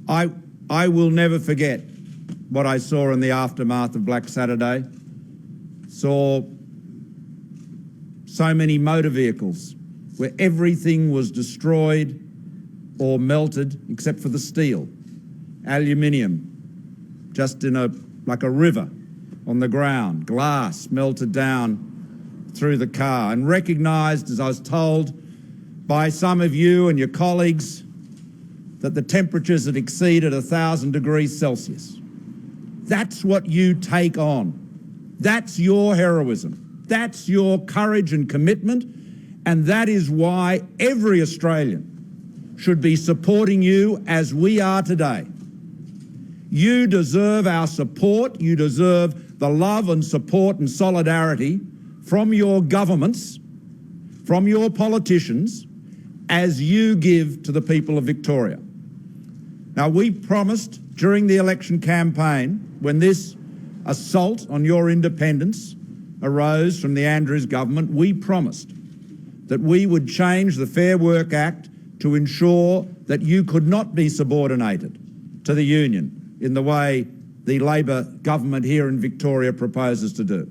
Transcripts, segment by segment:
I will never forget what I saw in the aftermath of Black Saturday. Saw so many motor vehicles where everything was destroyed or melted except for the steel. Aluminium, just like a river on the ground. Glass melted down through the car, and recognised, as I was told by some of you and your colleagues, that the temperatures had exceeded 1,000 degrees Celsius. That's what you take on. That's your heroism. That's your courage and commitment, and that is why every Australian should be supporting you as we are today. You deserve our support. You deserve the love and support and solidarity from your governments, from your politicians, as you give to the people of Victoria. Now, we promised during the election campaign, when this assault on your independence arose from the Andrews government, we promised that we would change the Fair Work Act to ensure that you could not be subordinated to the union in the way the Labor government here in Victoria proposes to do.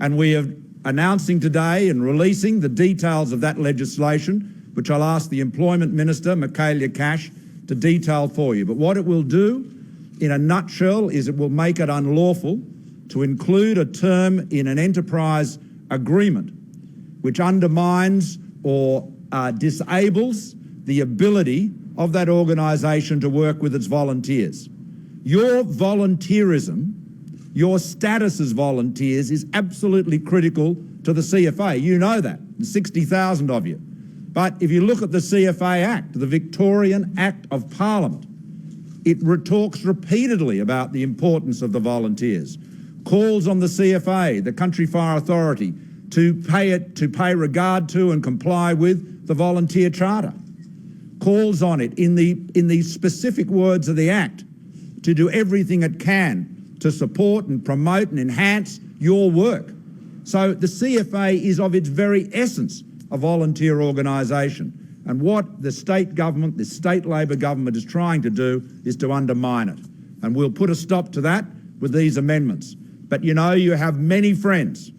And we are announcing today and releasing the details of that legislation, which I'll ask the Employment Minister, Michaelia Cash, to detail for you. But what it will do, in a nutshell, is it will make it unlawful to include a term in an enterprise agreement which undermines or disables the ability of that organisation to work with its volunteers. Your volunteerism, your status as volunteers, is absolutely critical to the CFA. You know that, 60,000 of you. But if you look at the CFA Act, the Victorian Act of Parliament, it talks repeatedly about the importance of the volunteers, calls on the CFA, the Country Fire Authority, to pay regard to and comply with the Volunteer Charter, calls on it in the specific words of the Act to do everything it can to support and promote and enhance your work. So the CFA is of its very essence a volunteer organisation, and what the state government, the state Labor government, is trying to do is to undermine it. And we'll put a stop to that with these amendments. But you know, you have many friends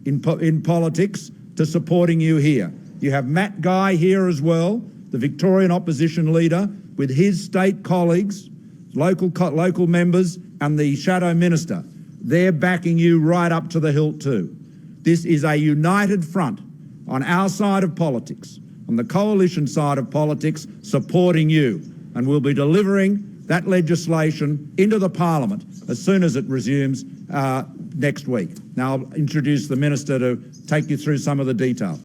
in politics to supporting you here. You have Matt Guy here as well, the Victorian opposition leader, with his state colleagues, local members and the shadow minister. They're backing you right up to the hilt too. This is a united front on our side of politics, on the coalition side of politics, supporting you. And we'll be delivering that legislation into the Parliament as soon as it resumes next week. Now I'll introduce the Minister to take you through some of the detail.